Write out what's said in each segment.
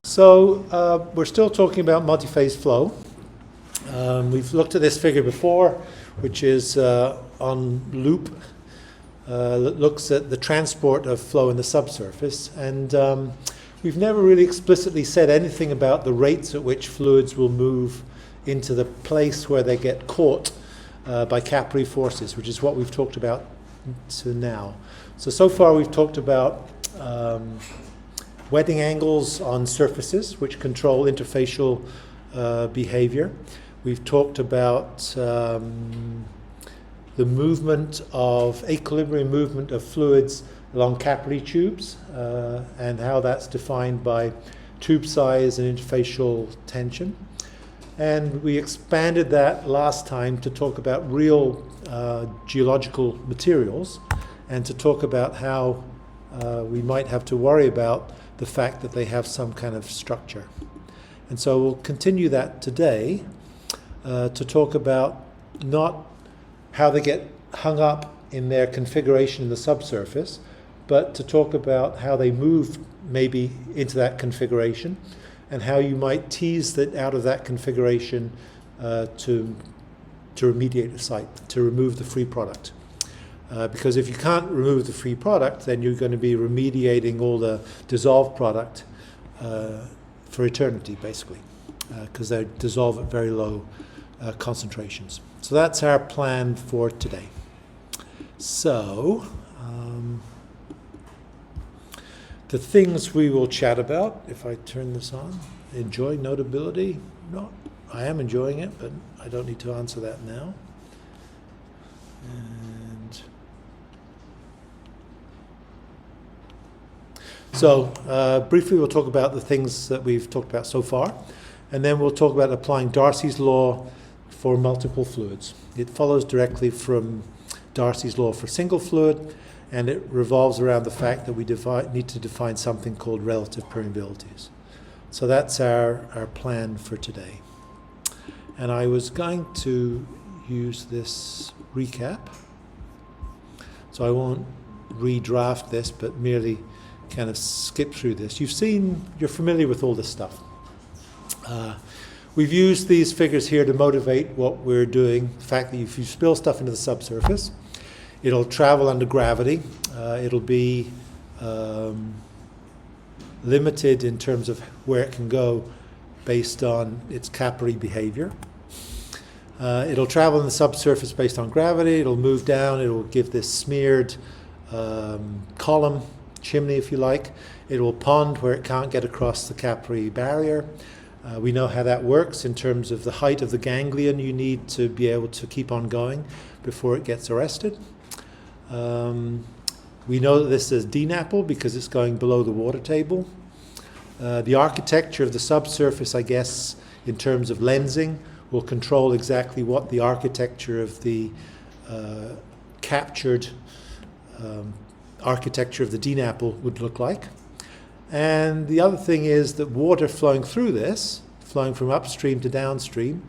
So we're still talking about multiphase flow. We've looked at this figure before, which is on loop. It looks at the transport of flow in the subsurface, and we've never really explicitly said anything about the rates at which fluids will move into the place where they get caught by capillary forces, which is what we've talked about to now. So far we've talked about wetting angles on surfaces, which control interfacial behavior. We've talked about the movement of equilibrium movement of fluids along capillary tubes and how that's defined by tube size and interfacial tension. And we expanded that last time to talk about real geological materials and to talk about how we might have to worry about the fact that they have some kind of structure. And so we'll continue that today to talk about not how they get hung up in their configuration in the subsurface, but to talk about how they move maybe into that configuration and how you might tease that out of that configuration to remediate the site, to remove the free product. Because if you can't remove the free product, then you're going to be remediating all the dissolved product for eternity, basically, because they dissolve at very low concentrations. So that's our plan for today. So the things we will chat about, if I turn this on, enjoy notability. No, I am enjoying it, but I don't need to answer that now. And so briefly we'll talk about the things that we've talked about so far, and then we'll talk about applying Darcy's law for multiple fluids. It follows directly from Darcy's law for single fluid, and it revolves around the fact that we need to define something called relative permeabilities. So that's our plan for today. And I was going to use this recap, so I won't redraft this, but merely kind of skip through this. You're familiar with all this stuff. We've used these figures here to motivate what we're doing. The fact that if you spill stuff into the subsurface, it'll travel under gravity. It'll be limited in terms of where it can go based on its capillary behavior. It'll travel in the subsurface based on gravity. It'll move down. It'll give this smeared column, chimney if you like. It will pond where it can't get across the capillary barrier. We know how that works in terms of the height of the ganglion you need to be able to keep on going before it gets arrested. We know that this is DNAPL because it's going below the water table. The architecture of the subsurface, I guess, in terms of lensing, will control exactly what the architecture of the captured architecture of the DNAPL would look like. And the other thing is that water flowing through this, flowing from upstream to downstream,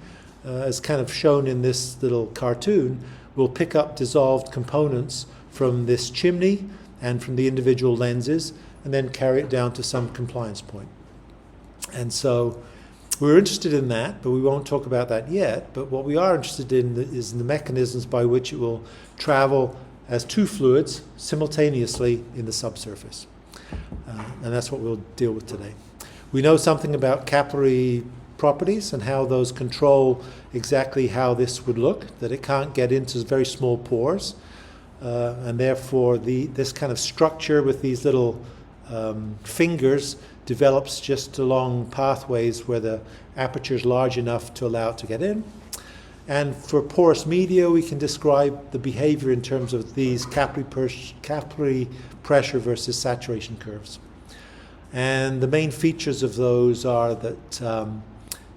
as kind of shown in this little cartoon, will pick up dissolved components from this chimney and from the individual lenses and then carry it down to some compliance point. And so we're interested in that, but we won't talk about that yet. But what we are interested in is the mechanisms by which it will travel as two fluids simultaneously in the subsurface. And that's what we'll deal with today. We know something about capillary properties and how those control exactly how this would look, that it can't get into very small pores, and therefore this kind of structure with these little fingers develops just along pathways where the aperture is large enough to allow it to get in. And for porous media, we can describe the behavior in terms of these capillary pressure versus saturation curves. And the main features of those are that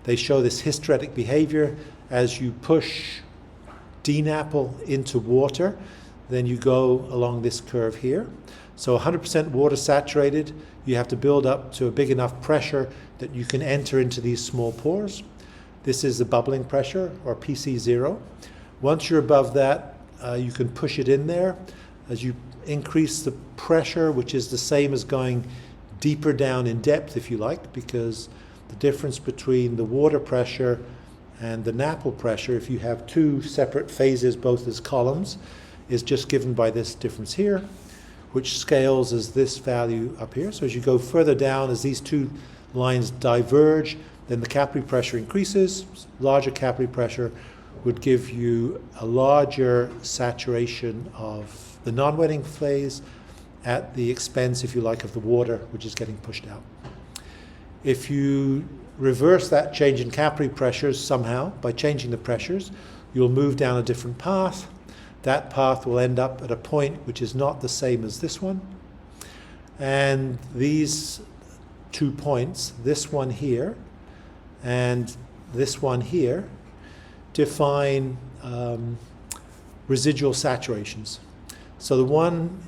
they show this hysteretic behavior. As you push DNAPL into water, then you go along this curve here. So 100% water saturated, you have to build up to a big enough pressure that you can enter into these small pores. This is the bubbling pressure, or PC0. Once you're above that, you can push it in there. As you increase the pressure, which is the same as going deeper down in depth, if you like, because the difference between the water pressure and the Napple pressure, if you have two separate phases, both as columns, is just given by this difference here, which scales as this value up here. So as you go further down, as these two lines diverge, then the capillary pressure increases. Larger capillary pressure would give you a larger saturation of the non-wetting phase at the expense, if you like, of the water, which is getting pushed out. If you reverse that change in capillary pressures somehow by changing the pressures, you'll move down a different path. That path will end up at a point which is not the same as this one. And these 2 points, this one here and this one here, define residual saturations. So the one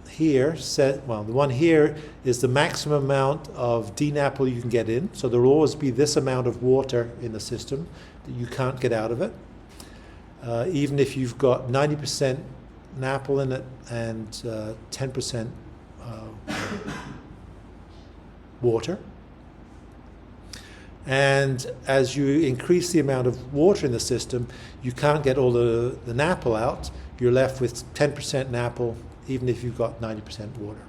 here the one here is the maximum amount of DNAPL you can get in. So there will always be this amount of water in the system that you can't get out of it. Even if you've got 90% NAPL in it and 10% water. And as you increase the amount of water in the system, you can't get all the NAPL out. You're left with 10% NAPL, even if you've got 90% water.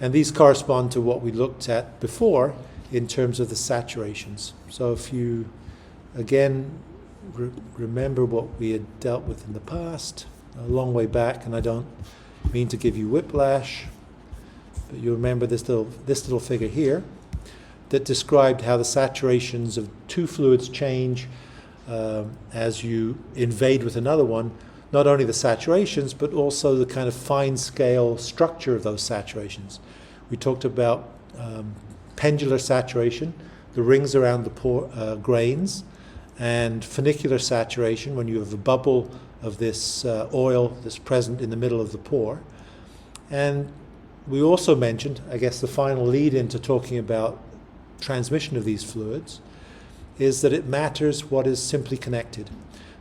And these correspond to what we looked at before in terms of the saturations. So if you, again, remember what we had dealt with in the past, a long way back, and I don't mean to give you whiplash, but you remember this little figure here that described how the saturations of two fluids change as you invade with another one, not only the saturations, but also the kind of fine scale structure of those saturations. We talked about pendular saturation, the rings around the grains, and funicular saturation, when you have a bubble of this oil that's present in the middle of the pore. And we also mentioned, I guess the final lead into talking about transmission of these fluids, is that it matters what is simply connected.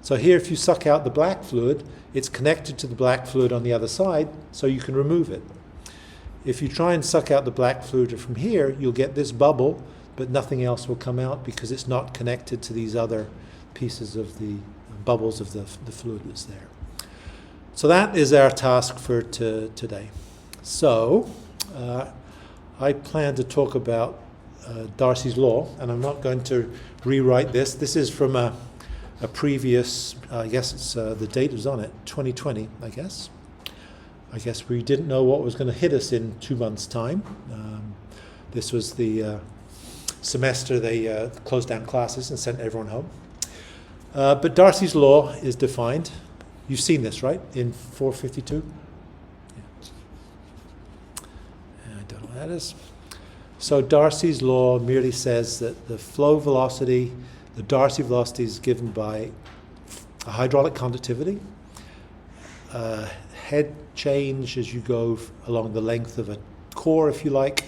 So here, if you suck out the black fluid, it's connected to the black fluid on the other side, so you can remove it. If you try and suck out the black fluid from here, you'll get this bubble, but nothing else will come out because it's not connected to these other pieces of the bubbles of the fluid that's there. So that is our task for today. So I plan to talk about Darcy's law, and I'm not going to rewrite this. This is from a previous, I guess it's the date is on it, 2020, I guess. I guess we didn't know what was going to hit us in 2 months' time. This was the semester they closed down classes and sent everyone home. But Darcy's law is defined. You've seen this, right, in 452? Yeah. I don't know what that is. So Darcy's law merely says that the flow velocity, the Darcy velocity, is given by a hydraulic conductivity, head change as you go along the length of a core, if you like,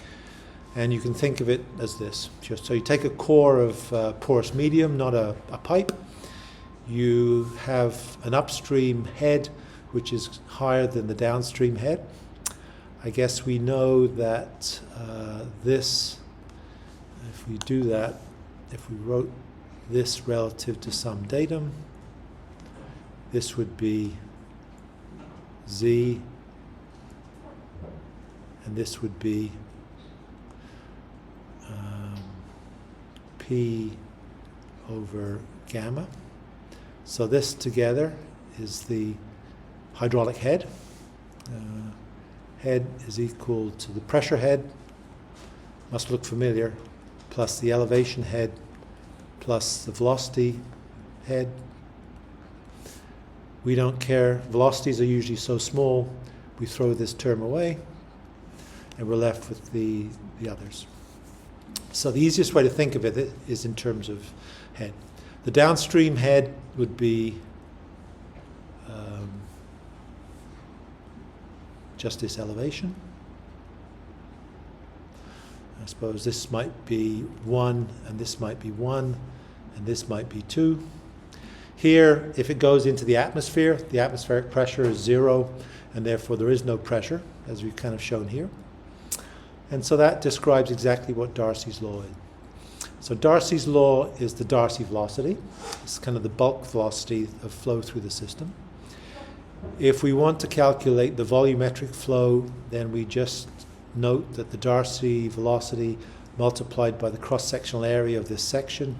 and you can think of it as this. So you take a core of porous medium, not a pipe. You have an upstream head, which is higher than the downstream head. I guess we know that this, if we do that, if we wrote this relative to some datum, this would be Z, and this would be P over gamma. So this together is the hydraulic head. Head is equal to the pressure head, must look familiar, plus the elevation head, plus the velocity head. We don't care. Velocities are usually so small, we throw this term away, and we're left with the others. So the easiest way to think of it is in terms of head. The downstream head would be just this elevation. I suppose this might be 1, and this might be 1, and this might be 2. Here, if it goes into the atmospheric pressure is 0, and therefore there is no pressure, as we've kind of shown here. And so that describes exactly what Darcy's law is. So Darcy's law is the Darcy velocity. It's kind of the bulk velocity of flow through the system. If we want to calculate the volumetric flow, then we just note that the Darcy velocity multiplied by the cross-sectional area of this section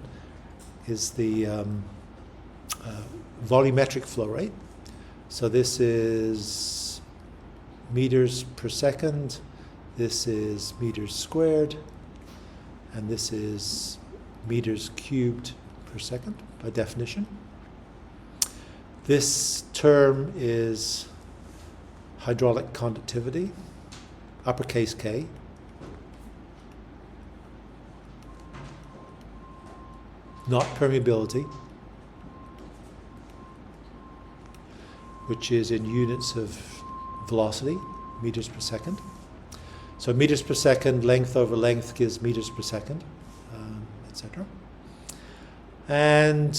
is the volumetric flow rate. So this is meters per second, this is meters squared, and this is meters cubed per second by definition. This term is hydraulic conductivity, uppercase K. Not permeability, which is in units of velocity, meters per second. So meters per second, length over length gives meters per second, etc. And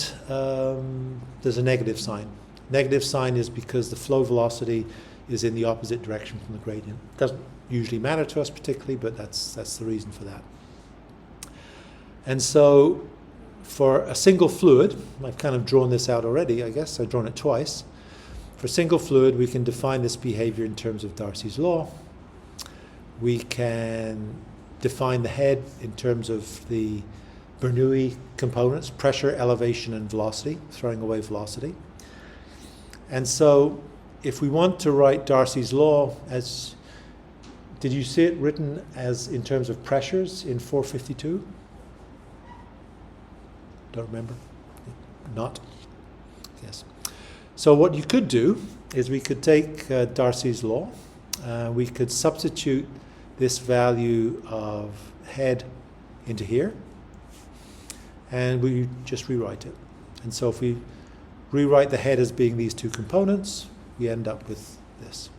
there's a negative sign. Negative sign is because the flow velocity is in the opposite direction from the gradient. Doesn't usually matter to us particularly, but that's the reason for that. And so for a single fluid, I've kind of drawn this out already, I guess. I've drawn it twice. For a single fluid, we can define this behavior in terms of Darcy's law. We can define the head in terms of the Bernoulli components, pressure, elevation, and velocity, throwing away velocity. And so if we want to write Darcy's law as, did you see it written as in terms of pressures in 452? Don't remember? Not? Yes. So what you could do is we could take Darcy's law, we could substitute this value of head into here, and we just rewrite it. And so if we rewrite the head as being these two components, we end up with this.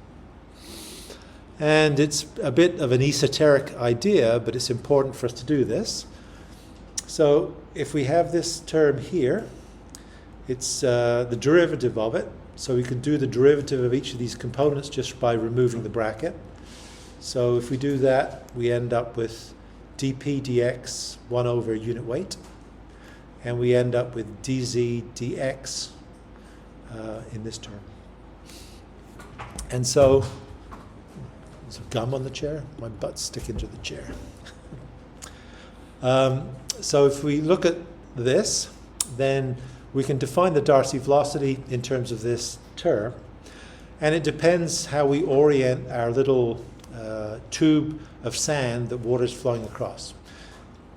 And it's a bit of an esoteric idea, but it's important for us to do this. So if we have this term here, it's the derivative of it. So we can do the derivative of each of these components just by removing the bracket. So if we do that, we end up with dp dx 1 over unit weight. And we end up with dz dx in this term. And so, there's a gum on the chair. My butt's sticking to the chair. So if we look at this, then we can define the Darcy velocity in terms of this term. And it depends how we orient our little tube of sand that water is flowing across.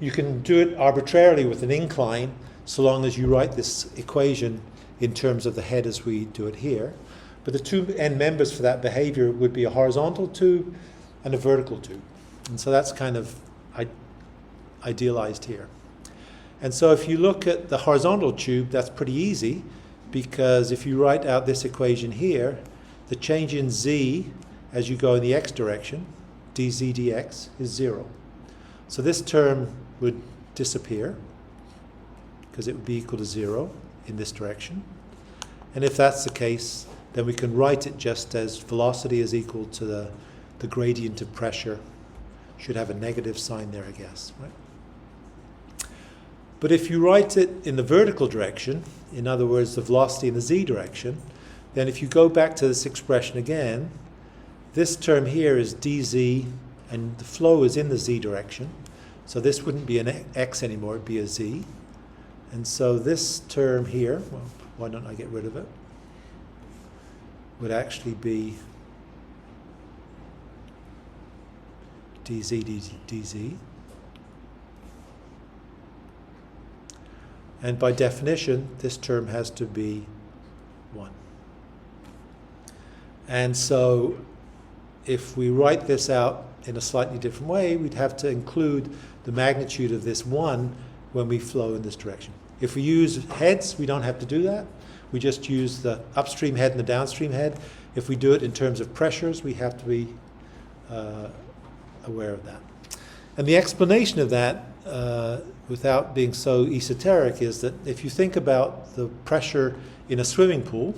You can do it arbitrarily with an incline, so long as you write this equation in terms of the head as we do it here. But the two end members for that behavior would be a horizontal tube and a vertical tube. And so that's kind of idealized here. And so if you look at the horizontal tube, that's pretty easy, because if you write out this equation here, the change in z as you go in the x direction, dz dx, is 0. So this term would disappear, because it would be equal to 0 in this direction. And if that's the case, then we can write it just as velocity is equal to the gradient of pressure. Should have a negative sign there, I guess, right? But if you write it in the vertical direction, in other words, the velocity in the z direction, then if you go back to this expression again, this term here is dz, and the flow is in the z direction. So this wouldn't be an x anymore, it'd be a z. And so this term here, well, why don't I get rid of it, would actually be dz dz. And by definition, this term has to be 1. And so if we write this out in a slightly different way, we'd have to include the magnitude of this 1 when we flow in this direction. If we use heads, we don't have to do that. We just use the upstream head and the downstream head. If we do it in terms of pressures, we have to be aware of that. And the explanation of that, without being so esoteric, is that if you think about the pressure in a swimming pool,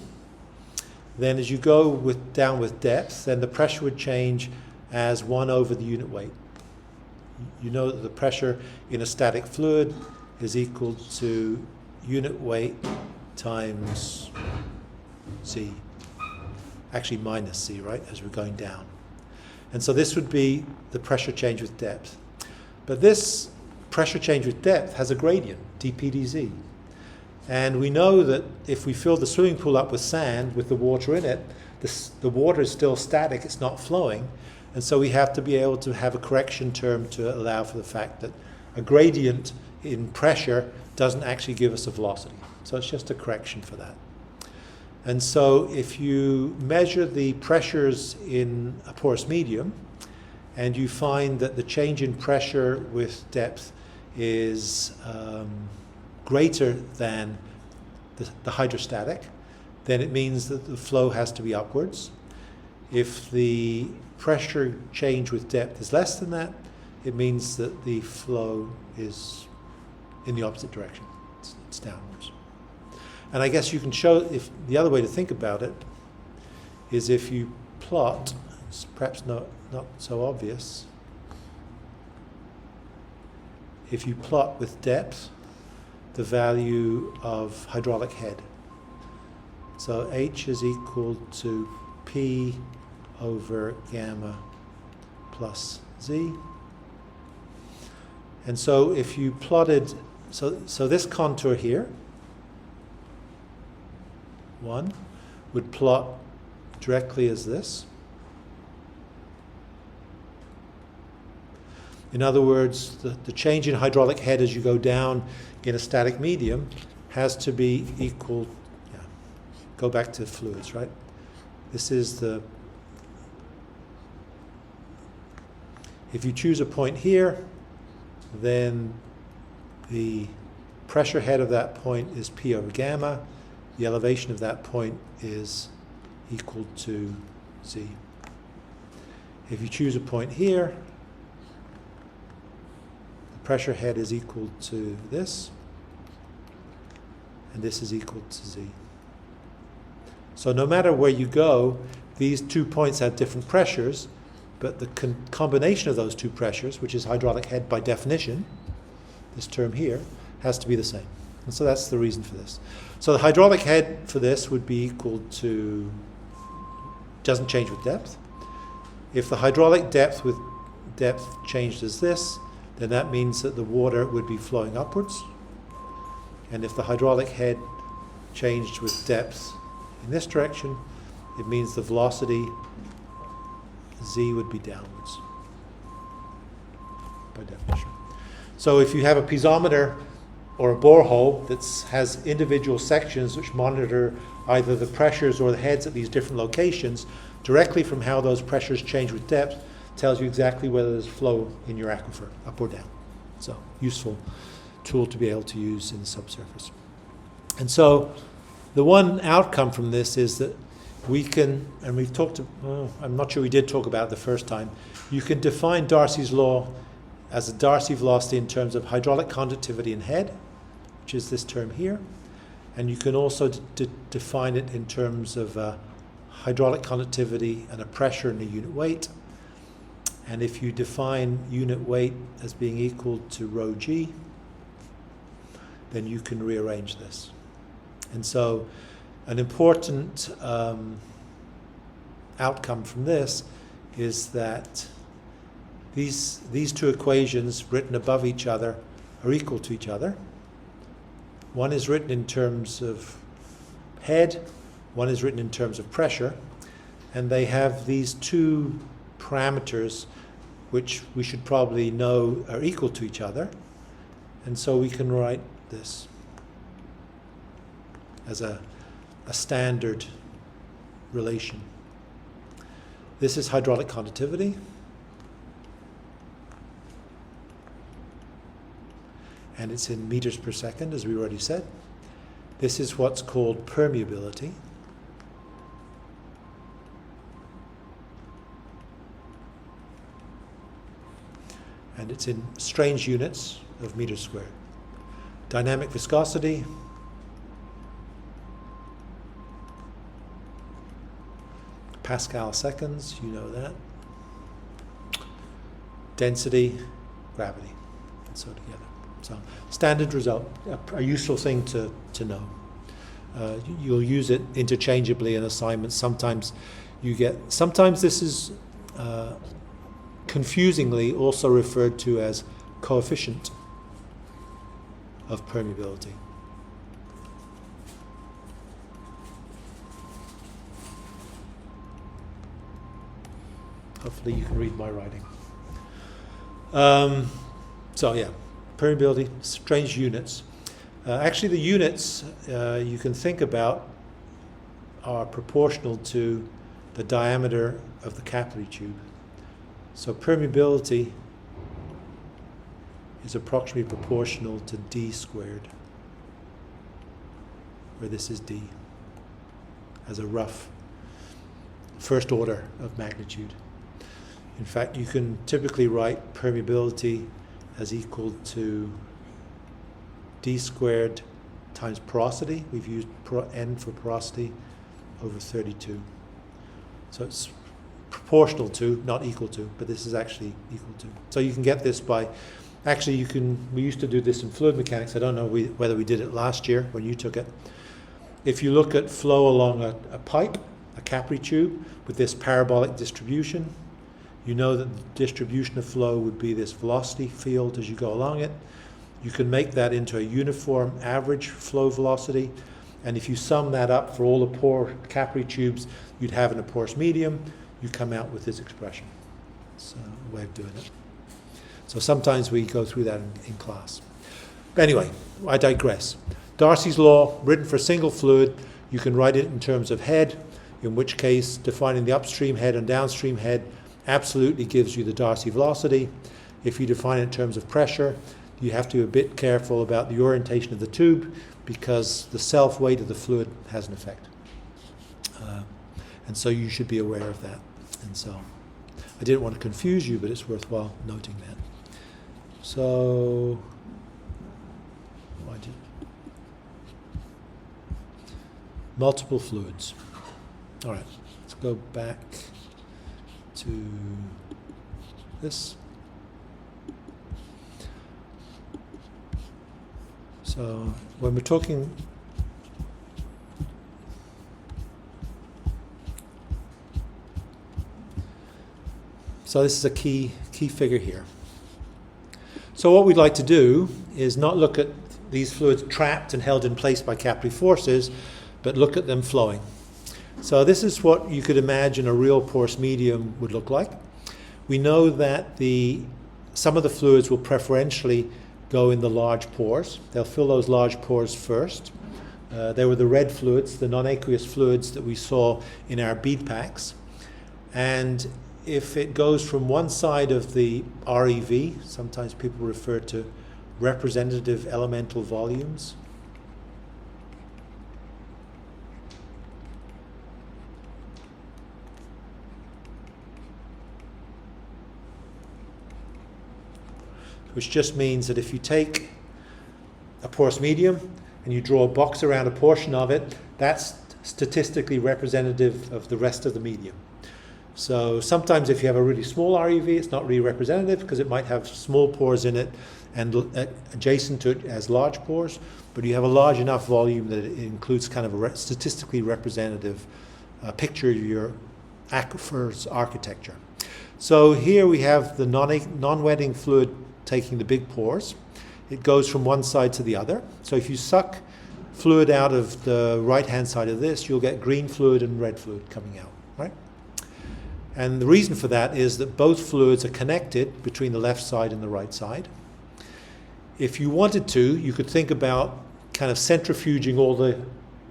then as you go down with depth, then the pressure would change as 1 over the unit weight. you know that the pressure in a static fluid is equal to unit weight times Z. Actually minus Z, right, as we're going down. And so this would be the pressure change with depth. But this pressure change with depth has a gradient, dP dZ. And we know that if we fill the swimming pool up with sand with the water in it, the water is still static, it's not flowing. And so we have to be able to have a correction term to allow for the fact that a gradient in pressure doesn't actually give us a velocity. So it's just a correction for that. And so if you measure the pressures in a porous medium and you find that the change in pressure with depth is greater than the hydrostatic, then it means that the flow has to be upwards. If the pressure change with depth is less than that, it means that the flow is in the opposite direction. It's downwards. And I guess you can show, if the other way to think about it is if you plot, it's perhaps not so obvious, if you plot with depth the value of hydraulic head. So H is equal to P over gamma plus Z. And so if you plotted, so this contour here, 1, would plot directly as this. In other words, the change in hydraulic head as you go down in a static medium has to be equal, go back to fluids, right? This is if you choose a point here, then the pressure head of that point is P over gamma. The elevation of that point is equal to Z. If you choose a point here, the pressure head is equal to this, and this is equal to Z. So no matter where you go, these 2 points have different pressures, but the combination of those 2 pressures, which is hydraulic head by definition, this term here, has to be the same. And so that's the reason for this. So the hydraulic head for this would be equal to, doesn't change with depth. If the hydraulic depth with depth changed as this, then that means that the water would be flowing upwards. And if the hydraulic head changed with depth in this direction, it means the velocity Z would be downwards by definition. So if you have a piezometer or a borehole that has individual sections which monitor either the pressures or the heads at these different locations, directly from how those pressures change with depth tells you exactly whether there's flow in your aquifer, up or down. So useful tool to be able to use in the subsurface. And so the one outcome from this is that we can, and we've talked, I'm not sure we did talk about it the first time, you can define Darcy's law as a Darcy velocity in terms of hydraulic conductivity in head, which is this term here, and you can also define it in terms of hydraulic conductivity and a pressure and a unit weight. And if you define unit weight as being equal to rho g, then you can rearrange this. And so an important outcome from this is that these 2 equations written above each other are equal to each other. One is written in terms of head, one is written in terms of pressure, and they have these 2 parameters which we should probably know are equal to each other. And so we can write this as a standard relation. This is hydraulic conductivity. And it's in meters per second, as we already said. This is what's called permeability. And it's in strange units of meters squared. Dynamic viscosity, Pascal seconds, you know that. Density gravity, and so together. So standard result, a useful thing to know. You'll use it interchangeably in assignments. Sometimes this is confusingly also referred to as coefficient of permeability. Hopefully you can read my writing. So yeah, permeability, strange units. Actually the units you can think about are proportional to the diameter of the capillary tube. So permeability is approximately proportional to d squared, where this is d, as a rough first order of magnitude. In fact, you can typically write permeability as equal to d squared times porosity. We've used n for porosity over 32. So it's proportional to, not equal to, but this is actually equal to. So you can get this by, actually we used to do this in fluid mechanics. I don't know whether we did it last year when you took it. If you look at flow along a pipe, a capillary tube, with this parabolic distribution, you know that the distribution of flow would be this velocity field as you go along it. You can make that into a uniform average flow velocity, and if you sum that up for all the pore capillary tubes you'd have in a porous medium, you come out with this expression. It's a way of doing it. So sometimes we go through that in class. But anyway, I digress. Darcy's law, written for a single fluid, you can write it in terms of head, in which case defining the upstream head and downstream head absolutely gives you the Darcy velocity. If you define it in terms of pressure, you have to be a bit careful about the orientation of the tube because the self-weight of the fluid has an effect. And so you should be aware of that. And so I didn't want to confuse you, but it's worthwhile noting that. So multiple fluids. All right, let's go back to this. So when we're talking so this is a key figure here. So what we'd like to do is not look at these fluids trapped and held in place by capillary forces, but look at them flowing. So this is what you could imagine a real porous medium would look like. We know that some of the fluids will preferentially go in the large pores. They'll fill those large pores first. They were the red fluids, the non-aqueous fluids that we saw in our bead packs. And if it goes from one side of the REV, sometimes people refer to representative elemental volumes. Which just means that if you take a porous medium and you draw a box around a portion of it, that's statistically representative of the rest of the medium. So sometimes if you have a really small REV, it's not really representative because it might have small pores in it and adjacent to it as large pores, but you have a large enough volume that it includes kind of a statistically representative picture of your aquifer's architecture. So here we have the non-wetting fluid taking the big pores. It goes from one side to the other. So if you suck fluid out of the right-hand side of this, you'll get green fluid and red fluid coming out, right? And the reason for that is that both fluids are connected between the left side and the right side. If you wanted to, you could think about kind of centrifuging all the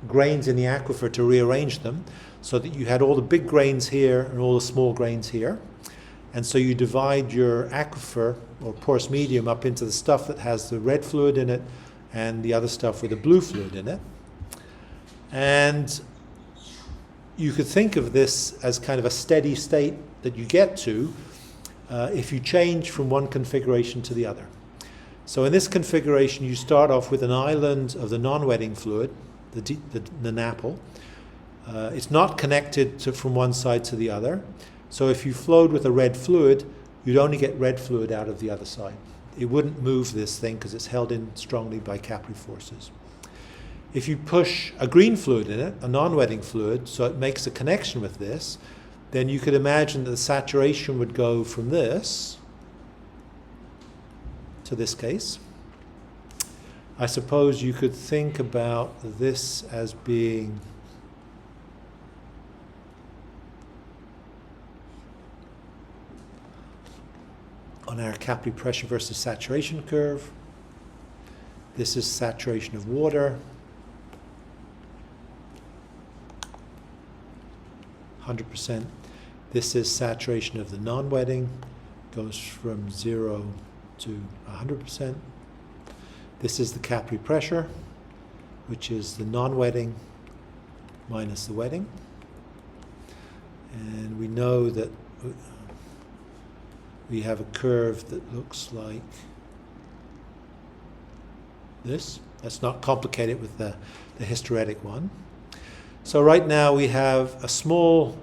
grains in the aquifer to rearrange them so that you had all the big grains here and all the small grains here. And so you divide your aquifer or porous medium up into the stuff that has the red fluid in it and the other stuff with the blue fluid in it. And you could think of this as kind of a steady state that you get to if you change from one configuration to the other. So in this configuration, you start off with an island of the non-wetting fluid, the NAPL. It's not connected from one side to the other. So if you flowed with a red fluid, you'd only get red fluid out of the other side. it wouldn't move this thing because it's held in strongly by capillary forces. If you push a green fluid in it, a non-wetting fluid, so it makes a connection with this, then you could imagine that the saturation would go from this to this case. I suppose you could think about this as being on our capillary pressure versus saturation curve. This is saturation of water, 100%. This is saturation of the non-wetting, goes from 0 to 100%. This is the capillary pressure, which is the non-wetting minus the wetting. And we know that we have a curve that looks like this. That's not complicated with the hysteretic one. So right now we have a small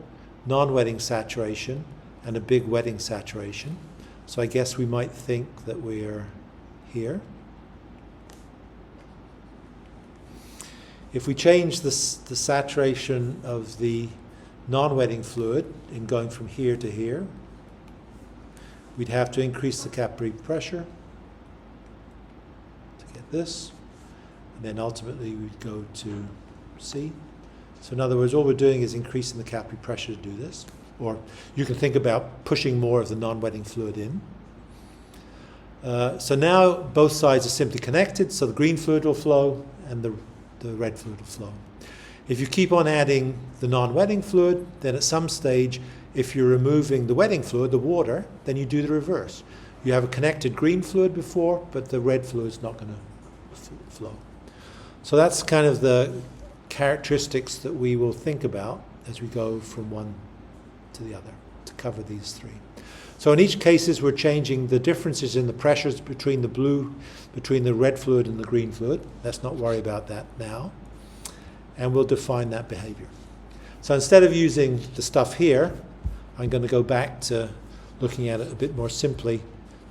non-wetting saturation and a big wetting saturation. So I guess we might think that we're here. If we change the saturation of the non-wetting fluid in going from here to here, we'd have to increase the capillary pressure to get this, and then ultimately we'd go to C. So in other words, all we're doing is increasing the capillary pressure to do this, or you can think about pushing more of the non-wetting fluid in. So now both sides are simply connected, so the green fluid will flow and the red fluid will flow. If you keep on adding the non-wetting fluid, then at some stage, if you're removing the wetting fluid, the water, then you do the reverse. You have a connected green fluid before, but the red fluid is not going to flow. So that's kind of the characteristics that we will think about as we go from one to the other to cover these three. So in each cases, we're changing the differences in the pressures between the red fluid and the green fluid. Let's not worry about that now. And we'll define that behavior. So instead of using the stuff here, I'm going to go back to looking at it a bit more simply,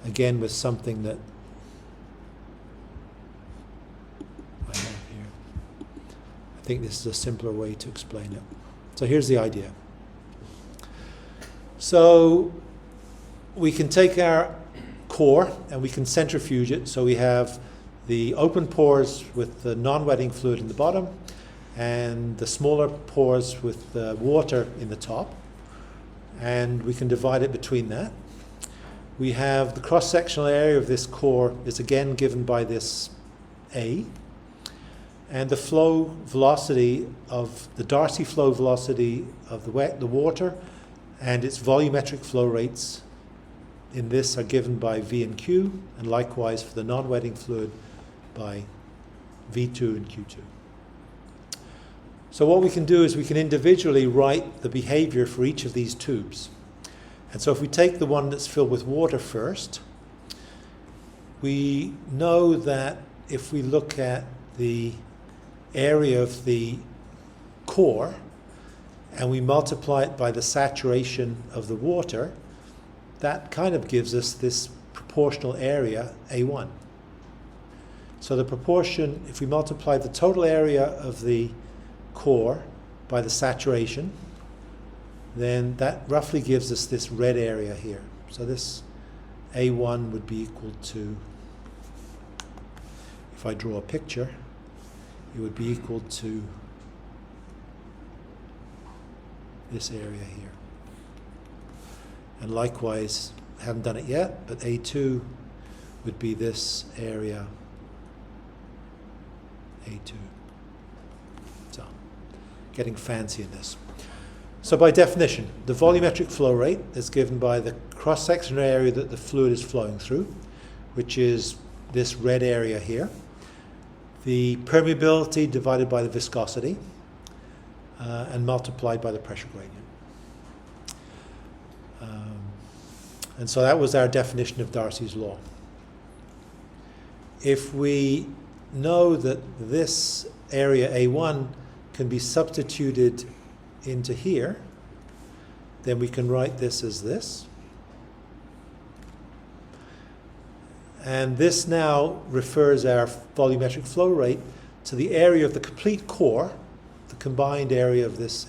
again with something that I have here. I think this is a simpler way to explain it. So here's the idea. So we can take our core and we can centrifuge it. So we have the open pores with the non-wetting fluid in the bottom and the smaller pores with the water in the top. And we can divide it between that. We have the cross-sectional area of this core is again given by this A. And the flow velocity of the Darcy flow velocity of the water and its volumetric flow rates in this are given by V and Q, and likewise for the non-wetting fluid by V2 and Q2. So what we can do is we can individually write the behavior for each of these tubes. And so if we take the one that's filled with water first, we know that if we look at the area of the core and we multiply it by the saturation of the water, that kind of gives us this proportional area A1. So the proportion, if we multiply the total area of the core by the saturation, then that roughly gives us this red area here. So this A1 would be equal to, if I draw a picture, it would be equal to this area here. And likewise, I haven't done it yet, but A2 would be this area A2. So, getting fancy in this. So by definition, the volumetric flow rate is given by the cross-sectional area that the fluid is flowing through, which is this red area here. The permeability divided by the viscosity, and multiplied by the pressure gradient. And so that was our definition of Darcy's law. If we know that this area A1 can be substituted into here, then we can write this as this. And this now refers our volumetric flow rate to the area of the complete core, the combined area of this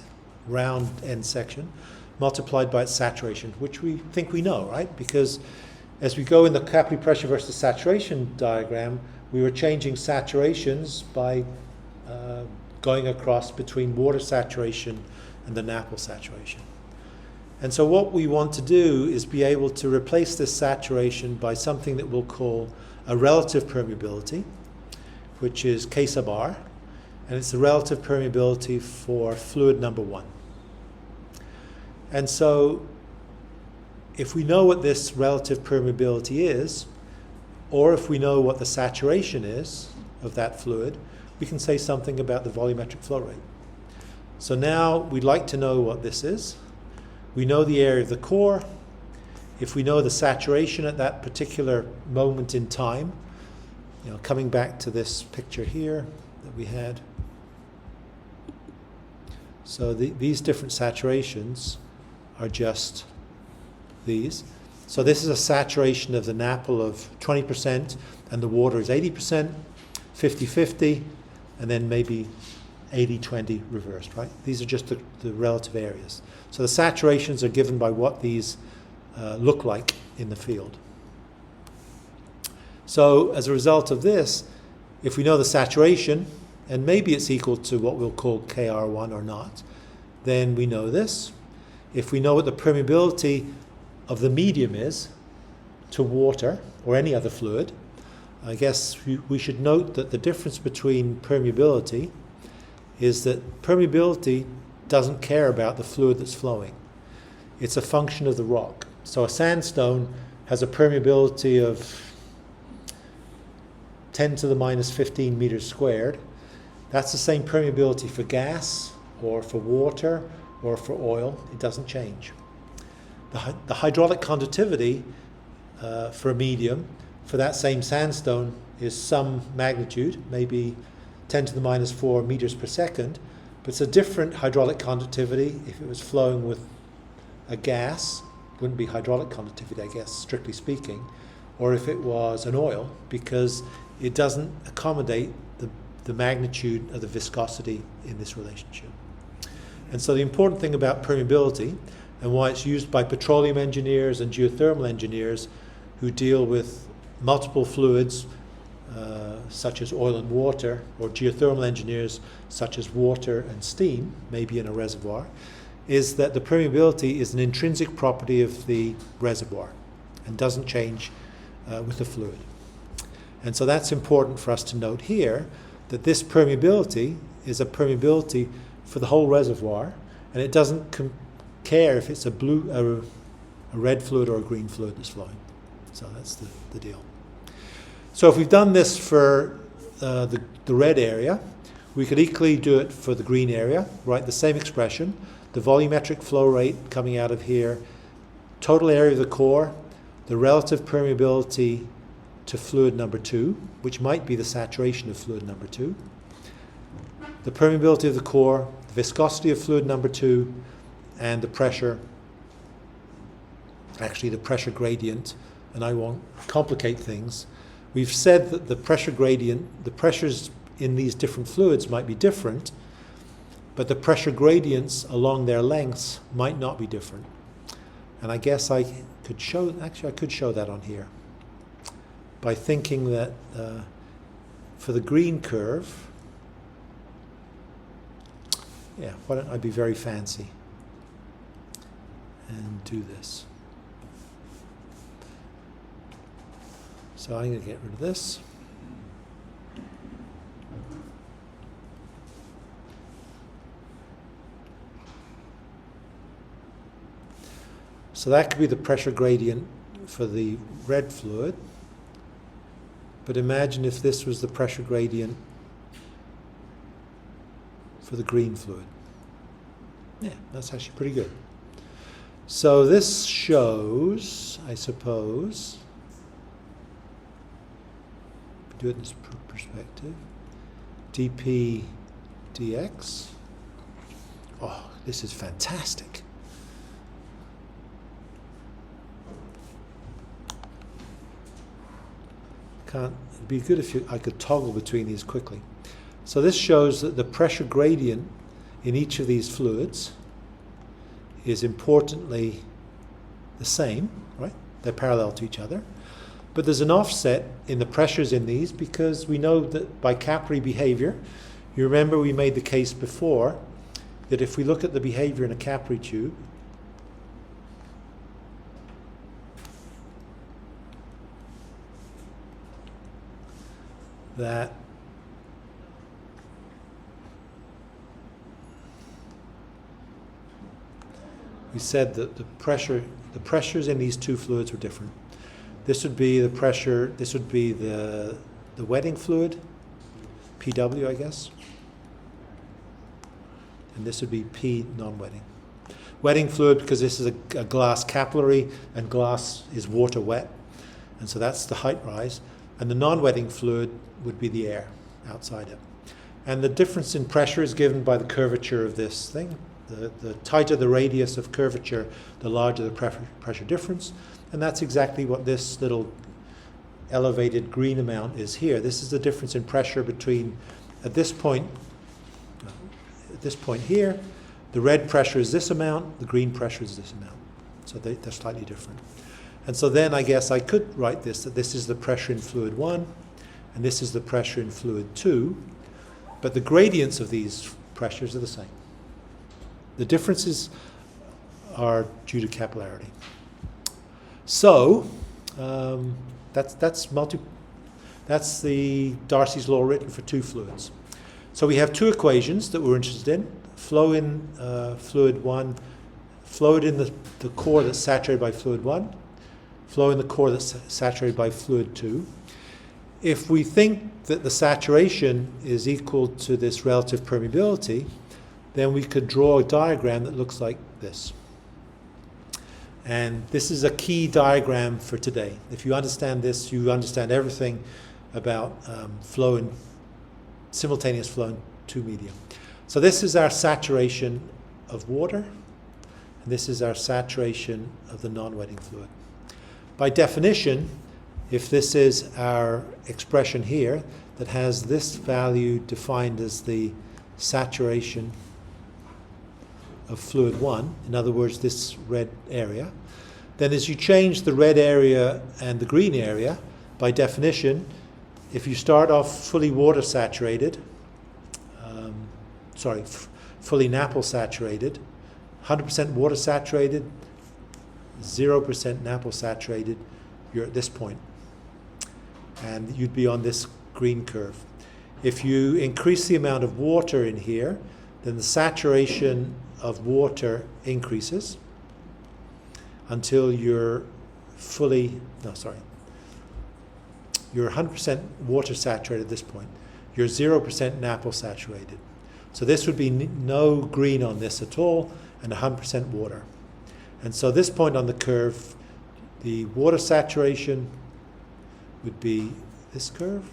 round end section, multiplied by its saturation, which we think we know, right? Because as we go in the capillary pressure versus saturation diagram, we were changing saturations by going across between water saturation and the NAPL saturation. And so what we want to do is be able to replace this saturation by something that we'll call a relative permeability, which is K sub R, and it's the relative permeability for fluid number 1. And so if we know what this relative permeability is, or if we know what the saturation is of that fluid, we can say something about the volumetric flow rate. So now we'd like to know what this is. We know the area of the core. If we know the saturation at that particular moment in time, coming back to this picture here that we had. So these different saturations are just these. So this is a saturation of the NAPL of 20%, and the water is 80%, 50-50, and then maybe 80-20 reversed, right? These are just the relative areas. So the saturations are given by what these look like in the field. So as a result of this, if we know the saturation, and maybe it's equal to what we'll call KR1 or not, then we know this. If we know what the permeability of the medium is to water or any other fluid, I guess we should note that the difference between permeability is that permeability doesn't care about the fluid that's flowing. It's a function of the rock. So a sandstone has a permeability of 10 to the minus 15 meters squared. That's the same permeability for gas or for water or for oil. It doesn't change. The hydraulic conductivity for a medium for that same sandstone is some magnitude, maybe 10 to the minus 4 meters per second, but it's a different hydraulic conductivity if it was flowing with a gas. Wouldn't be hydraulic conductivity, I guess, strictly speaking, or if it was an oil, because it doesn't accommodate the magnitude of the viscosity in this relationship. And so the important thing about permeability, and why it's used by petroleum engineers and geothermal engineers who deal with multiple fluids such as oil and water, or geothermal engineers such as water and steam, maybe in a reservoir, is that the permeability is an intrinsic property of the reservoir and doesn't change with the fluid. And so that's important for us to note here, that this permeability is a permeability for the whole reservoir, and it doesn't care if it's a red fluid or a green fluid that's flowing. So that's the deal. So if we've done this for the red area, we could equally do it for the green area, right? The same expression, the volumetric flow rate coming out of here, total area of the core, the relative permeability to fluid number 2, which might be the saturation of fluid number 2, the permeability of the core, the viscosity of fluid number 2, and the pressure, actually the pressure gradient, and I won't complicate things. We've said that the pressure gradient, the pressures in these different fluids might be different, but the pressure gradients along their lengths might not be different. And I guess I could show that on here by thinking that for the green curve, why don't I be very fancy and do this. So I'm going to get rid of this. So that could be the pressure gradient for the red fluid. But imagine if this was the pressure gradient for the green fluid. Yeah, that's actually pretty good. So this shows, I suppose, do it in this perspective, dp dx. Oh, this is fantastic. It'd be good if I could toggle between these quickly. So this shows that the pressure gradient in each of these fluids is importantly the same, right? They're parallel to each other. But there's an offset in the pressures in these because we know that by capillary behavior, you remember we made the case before that if we look at the behavior in a capillary tube, that we said that the pressures in these two fluids were different. This would be the pressure, this would be the wetting fluid, PW I guess, and this would be P non-wetting. Wetting fluid because this is a glass capillary and glass is water wet, and so that's the height rise, and the non-wetting fluid would be the air outside it. And the difference in pressure is given by the curvature of this thing. The tighter the radius of curvature, the larger the pressure difference. And that's exactly what this little elevated green amount is here. This is the difference in pressure between, at this point here, the red pressure is this amount, the green pressure is this amount. So they're slightly different. And so then I guess I could write this, that this is the pressure in fluid 1, and this is the pressure in fluid 2, but the gradients of these pressures are the same. The differences are due to capillarity. So that's the Darcy's law written for two fluids. So we have two equations that we're interested in. Flow in fluid 1, flow in the core that's saturated by fluid 1, flow in the core that's saturated by fluid 2. If we think that the saturation is equal to this relative permeability, then we could draw a diagram that looks like this. And this is a key diagram for today. If you understand this, you understand everything about simultaneous flow in two medium. So this is our saturation of water, and this is our saturation of the non-wetting fluid. By definition, if this is our expression here that has this value defined as the saturation of fluid 1, in other words this red area, then as you change the red area and the green area, by definition, if you start off fully water saturated, fully NAPL saturated, 100% water saturated, 0% NAPL saturated, you're at this point. And you'd be on this green curve. If you increase the amount of water in here, then the saturation of water increases until you're 100% water saturated at this point. You're 0% NAPL saturated. So this would be no green on this at all, and 100% water. And so this point on the curve, the water saturation would be this curve,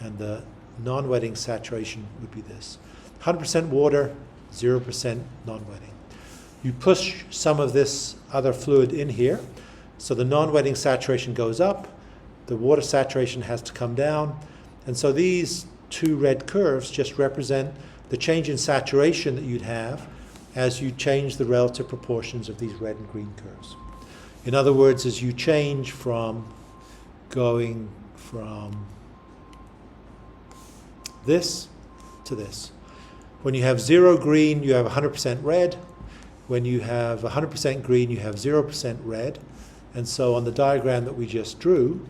and the non-wetting saturation would be this. 100% water, 0% non-wetting. You push some of this other fluid in here, so the non-wetting saturation goes up, the water saturation has to come down, and so these two red curves just represent the change in saturation that you'd have as you change the relative proportions of these red and green curves. In other words, as you change from going from this to this. When you have 0 green, you have 100% red. When you have 100% green, you have 0% red. And so on the diagram that we just drew,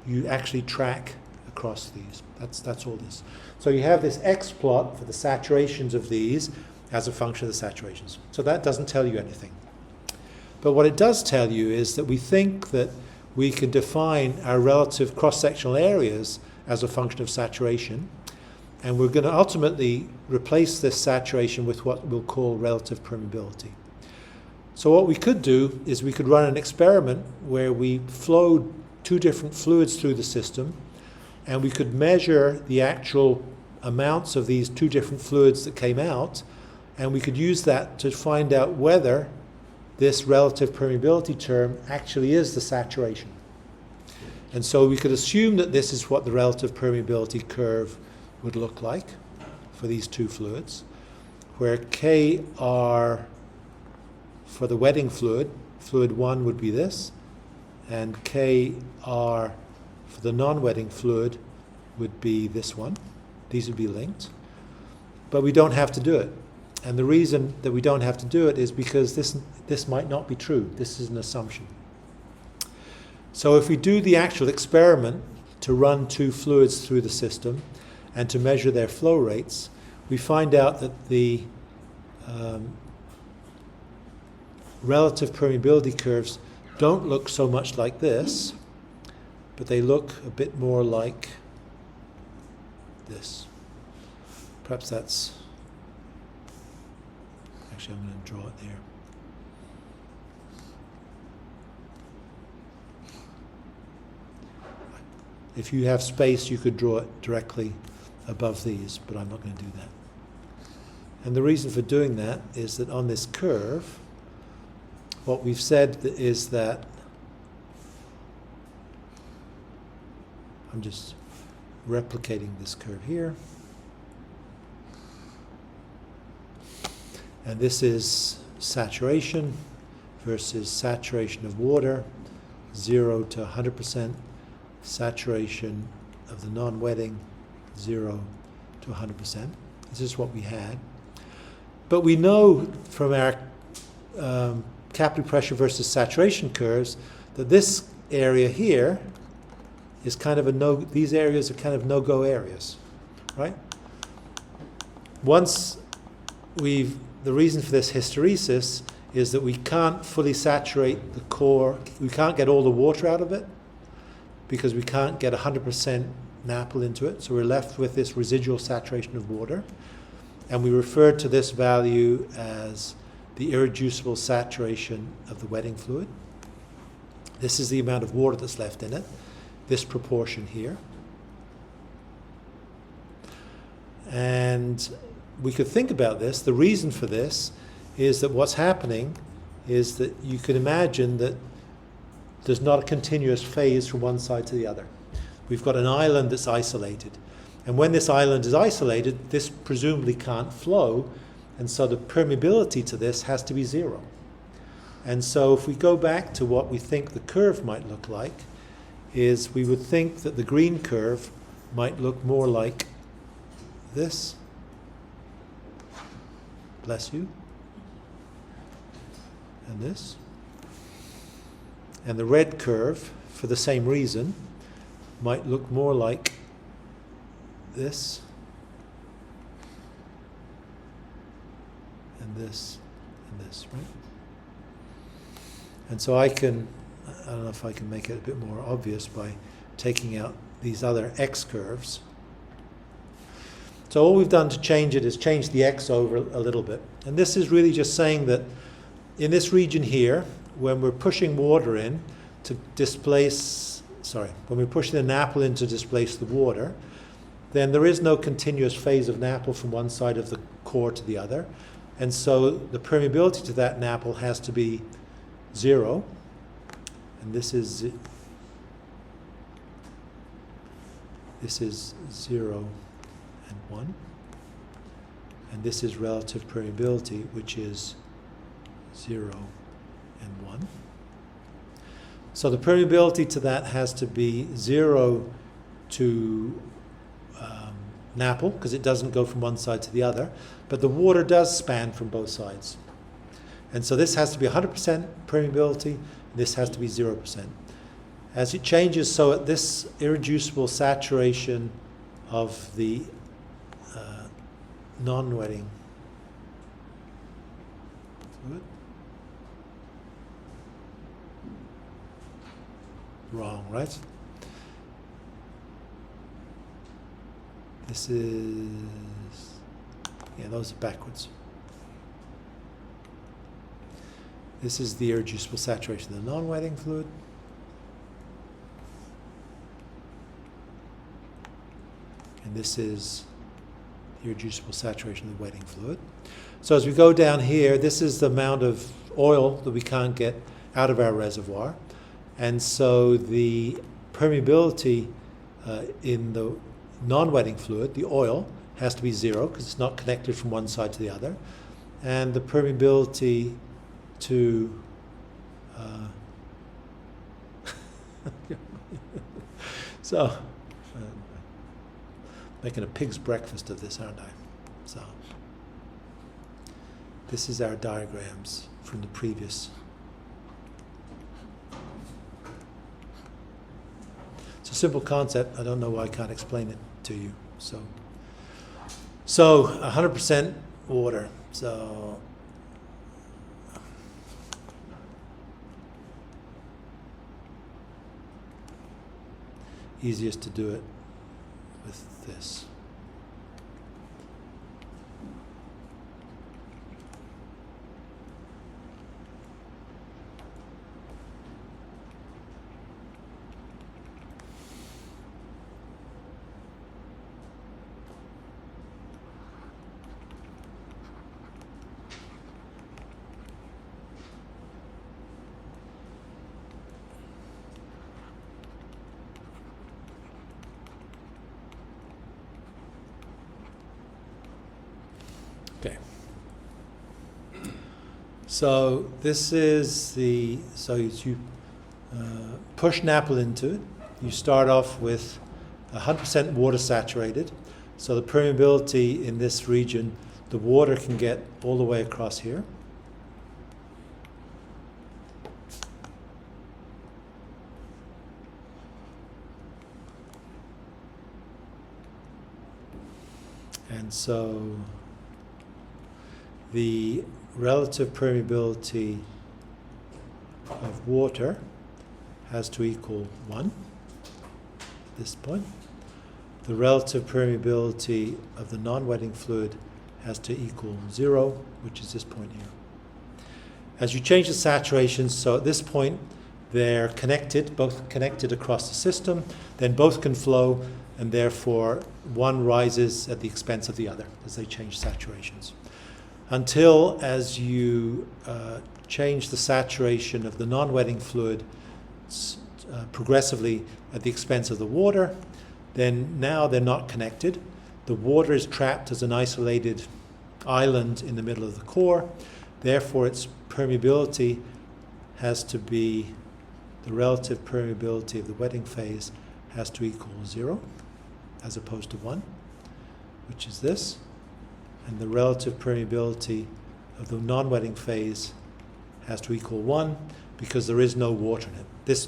you actually track across these. That's all this. So you have this X plot for the saturations of these as a function of the saturations. So that doesn't tell you anything. But what it does tell you is that we think that we can define our relative cross-sectional areas as a function of saturation, and we're going to ultimately replace this saturation with what we'll call relative permeability. So what we could do is we could run an experiment where we flowed two different fluids through the system, and we could measure the actual amounts of these two different fluids that came out, and we could use that to find out whether this relative permeability term actually is the saturation. And so we could assume that this is what the relative permeability curve would look like for these two fluids, where Kr for the wetting fluid, fluid 1 would be this, and Kr for the non-wetting fluid would be this one. These would be linked. But we don't have to do it. And the reason that we don't have to do it is because this might not be true. This is an assumption. So if we do the actual experiment to run two fluids through the system and to measure their flow rates, we find out that the relative permeability curves don't look so much like this, but they look a bit more like this. Perhaps that's, actually I'm going to draw it there. If you have space, you could draw it directly above these, but I'm not going to do that. And the reason for doing that is that on this curve, what we've said is that, I'm just replicating this curve here, and this is saturation versus saturation of water, 0 to 100%, saturation of the non-wetting, 0 to 100%. This is what we had. But we know from our capillary pressure versus saturation curves that this area here is kind of these areas are kind of no-go areas, right? The reason for this hysteresis is that we can't fully saturate the core, we can't get all the water out of it because we can't get 100% NAPL into it, so we're left with this residual saturation of water, and we refer to this value as the irreducible saturation of the wetting fluid. This is the amount of water that's left in it, this proportion here. And we could think about this. The reason for this is that what's happening is that you could imagine that there's not a continuous phase from one side to the other. We've got an island that's isolated. And when this island is isolated, this presumably can't flow, and so the permeability to this has to be 0. And so if we go back to what we think the curve might look like, is we would think that the green curve might look more like this. Bless you. And this. And the red curve, for the same reason, might look more like this. And this, and this, right? And so I don't know if I can make it a bit more obvious by taking out these other x curves. So all we've done to change it is change the x over a little bit. And this is really just saying that in this region here, when we're pushing water in to displace, when we're pushing the NAPL in to displace the water, then there is no continuous phase of NAPL from one side of the core to the other. And so the permeability to that NAPL has to be 0. And this is 0 and 1. And this is relative permeability, which is 0 and 1. So the permeability to that has to be 0 to NAPL, because it doesn't go from one side to the other, but the water does span from both sides. And so this has to be 100% permeability, this has to be 0%. As it changes, so at this irreducible saturation of the non-wetting fluid. Wrong, right? This is, those are backwards. This is the irreducible saturation of the non-wetting fluid. And this is the irreducible saturation of the wetting fluid. So as we go down here, this is the amount of oil that we can't get out of our reservoir. And so the permeability in the non-wetting fluid, the oil, has to be 0 because it's not connected from one side to the other. And the permeability to so making a pig's breakfast of this, aren't I? So this is our diagrams from the previous. It's a simple concept. I don't know why I can't explain it to you. So 100% water. So easiest to do it with this. Okay. So this is the, so you push an apple into it. You start off with 100% water saturated. So the permeability in this region, the water can get all the way across here. And so the relative permeability of water has to equal 1 at this point. The relative permeability of the non-wetting fluid has to equal 0, which is this point here. As you change the saturations, so at this point they're connected, both connected across the system, then both can flow, and therefore one rises at the expense of the other as they change saturations. Until, as you change the saturation of the non-wetting fluid progressively at the expense of the water, then now they're not connected. The water is trapped as an isolated island in the middle of the core. Therefore, its permeability has to be, the relative permeability of the wetting phase has to equal 0 as opposed to 1, which is this. And the relative permeability of the non-wetting phase has to equal 1 because there is no water in it. This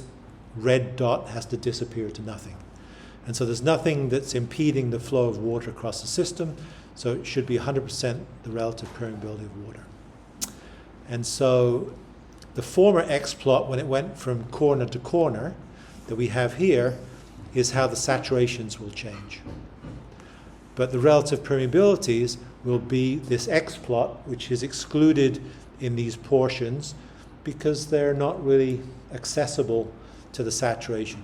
red dot has to disappear to nothing. And so there's nothing that's impeding the flow of water across the system, so it should be 100% the relative permeability of water. And so the former X plot, when it went from corner to corner, that we have here, is how the saturations will change. But the relative permeabilities will be this X plot, which is excluded in these portions because they're not really accessible to the saturation.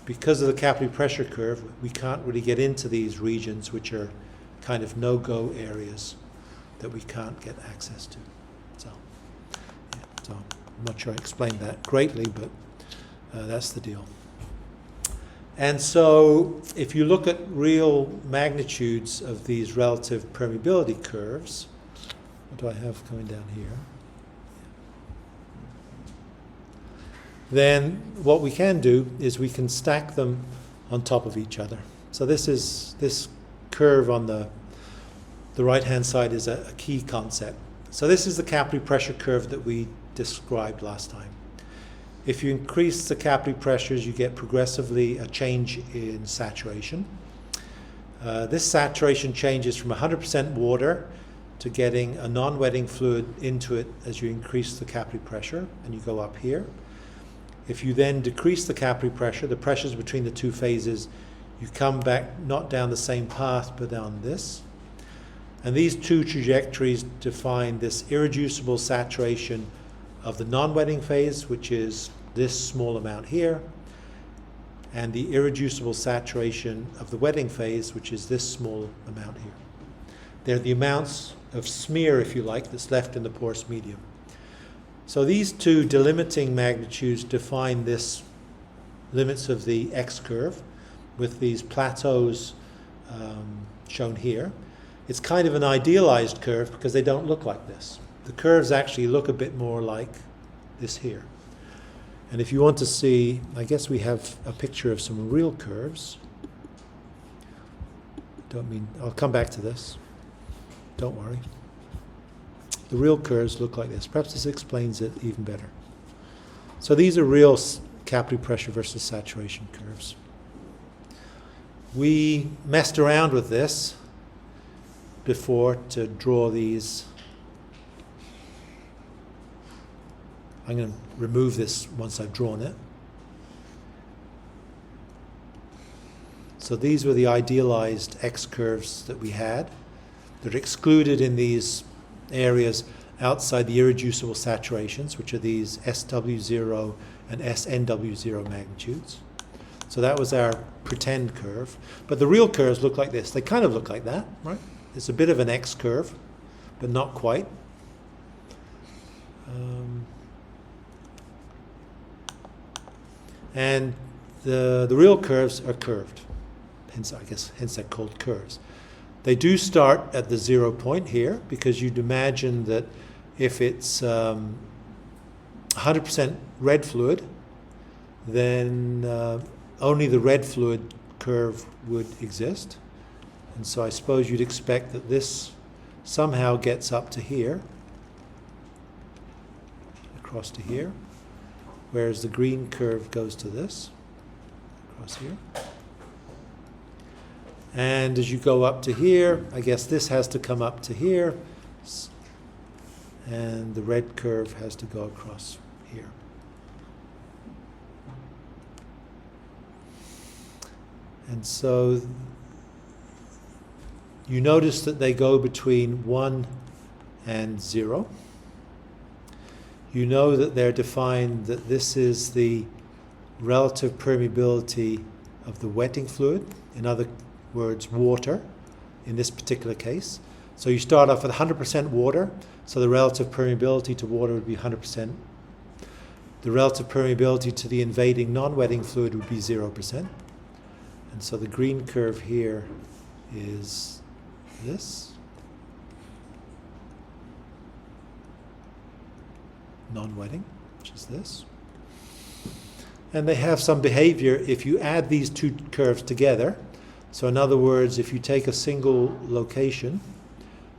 Because of the capillary pressure curve, we can't really get into these regions, which are kind of no-go areas that we can't get access to. So I'm not sure I explained that greatly, but that's the deal. And so if you look at real magnitudes of these relative permeability curves, what do I have coming down here? Then what we can do is we can stack them on top of each other. So this curve on the right-hand side is a key concept. So this is the capillary pressure curve that we described last time. If you increase the capillary pressures, you get progressively a change in saturation. This saturation changes from 100% water to getting a non-wetting fluid into it as you increase the capillary pressure, and you go up here. If you then decrease the capillary pressure, the pressures between the two phases, you come back not down the same path, but down this. And these two trajectories define this irreducible saturation of the non-wetting phase, which is this small amount here, and the irreducible saturation of the wetting phase, which is this small amount here. They're the amounts of smear, if you like, that's left in the porous medium. So these two delimiting magnitudes define this limits of the X curve with these plateaus shown here. It's kind of an idealized curve because they don't look like this. The curves actually look a bit more like this here. And if you want to see, I guess we have a picture of some real curves. I'll come back to this. Don't worry. The real curves look like this. Perhaps this explains it even better. So these are real capillary pressure versus saturation curves. We messed around with this before to draw these. I'm going to remove this once I've drawn it. So these were the idealized X curves that we had. They're excluded in these areas outside the irreducible saturations, which are these SW0 and SNW0 magnitudes. So that was our pretend curve. But the real curves look like this. They kind of look like that, right? It's a bit of an X curve, but not quite. And the real curves are curved. Hence they're called curves. They do start at the 0 point here, because you'd imagine that if it's 100% red fluid, then only the red fluid curve would exist. And so I suppose you'd expect that this somehow gets up to here, across to here, whereas the green curve goes to this, across here. And as you go up to here, I guess this has to come up to here, and the red curve has to go across here. And so you notice that they go between 1 and 0. You know that they're defined that this is the relative permeability of the wetting fluid, in other words, water, in this particular case. So you start off with 100% water, so the relative permeability to water would be 100%. The relative permeability to the invading non-wetting fluid would be 0%. And so the green curve here is this. Non-wetting, which is this. And they have some behavior if you add these two curves together. So in other words, if you take a single location,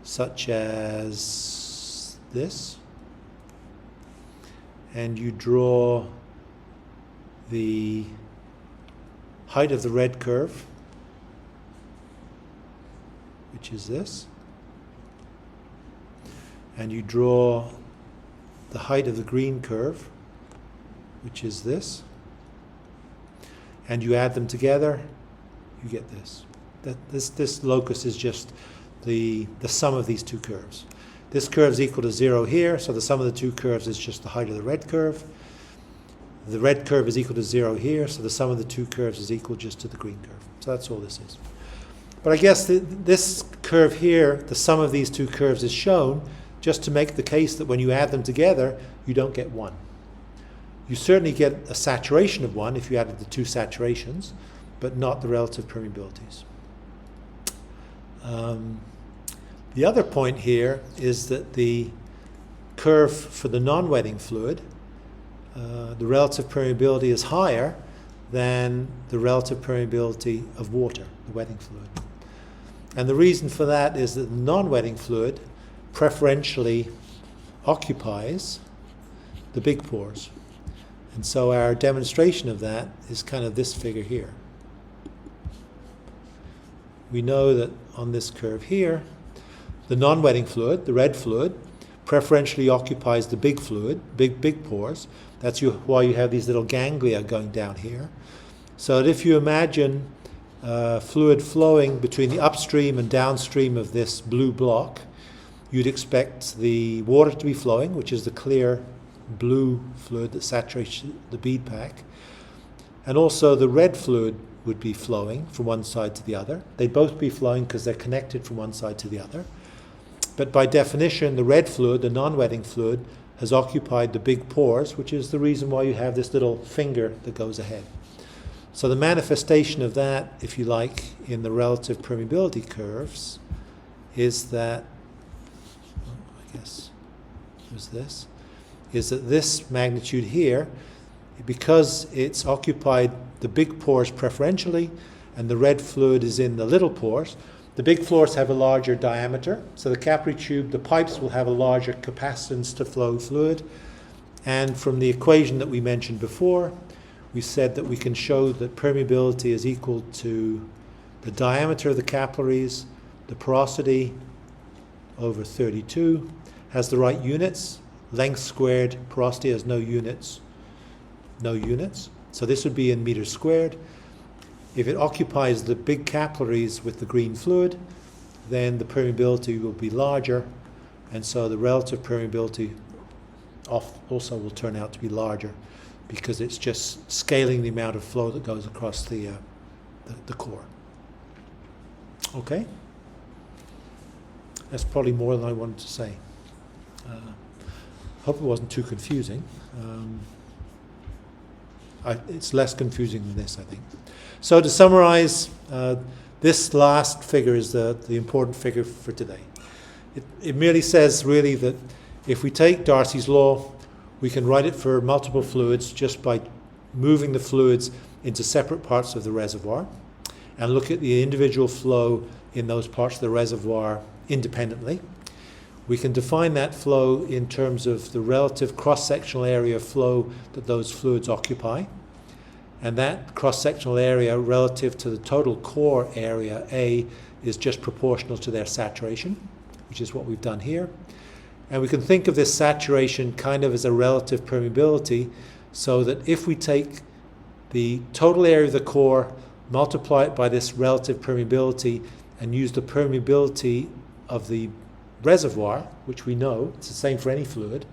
such as this, and you draw the height of the red curve, which is this, and you draw the height of the green curve, which is this, and you add them together, you get this. This locus is just the sum of these two curves. This curve is equal to 0 here, so the sum of the two curves is just the height of the red curve. The red curve is equal to 0 here, so the sum of the two curves is equal just to the green curve. So that's all this is. But I guess this curve here, the sum of these two curves is shown just to make the case that when you add them together, you don't get 1. You certainly get a saturation of 1 if you added the two saturations, but not the relative permeabilities. The other point here is that the curve for the non-wetting fluid, the relative permeability is higher than the relative permeability of water, the wetting fluid. And the reason for that is that the non-wetting fluid preferentially occupies the big pores. And so our demonstration of that is kind of this figure here. We know that on this curve here, the non-wetting fluid, the red fluid, preferentially occupies the big fluid, big pores. That's why you have these little ganglia going down here. So that if you imagine fluid flowing between the upstream and downstream of this blue block, you'd expect the water to be flowing, which is the clear blue fluid that saturates the bead pack. And also the red fluid would be flowing from one side to the other. They'd both be flowing because they're connected from one side to the other. But by definition, the red fluid, the non-wetting fluid, has occupied the big pores, which is the reason why you have this little finger that goes ahead. So the manifestation of that, if you like, in the relative permeability curves is that, I guess there's this, is that this magnitude here, because it's occupied the big pores preferentially and the red fluid is in the little pores, the big pores have a larger diameter, so the capillary tube, the pipes will have a larger capacitance to flow fluid. And from the equation that we mentioned before, we said that we can show that permeability is equal to the diameter of the capillaries, the porosity over 32, has the right units, length squared, porosity has no units. So this would be in meters squared. If it occupies the big capillaries with the green fluid, then the permeability will be larger, and so the relative permeability also will turn out to be larger because it's just scaling the amount of flow that goes across the core. Okay? That's probably more than I wanted to say. Hope it wasn't too confusing. It's less confusing than this, I think. So to summarize, this last figure is the important figure for today. It merely says really that if we take Darcy's law, we can write it for multiple fluids just by moving the fluids into separate parts of the reservoir and look at the individual flow in those parts of the reservoir independently. We can define that flow in terms of the relative cross-sectional area of flow that those fluids occupy. And that cross-sectional area relative to the total core area, A, is just proportional to their saturation, which is what we've done here. And we can think of this saturation kind of as a relative permeability, so that if we take the total area of the core, multiply it by this relative permeability, and use the permeability of the reservoir, which we know, it's the same for any fluid,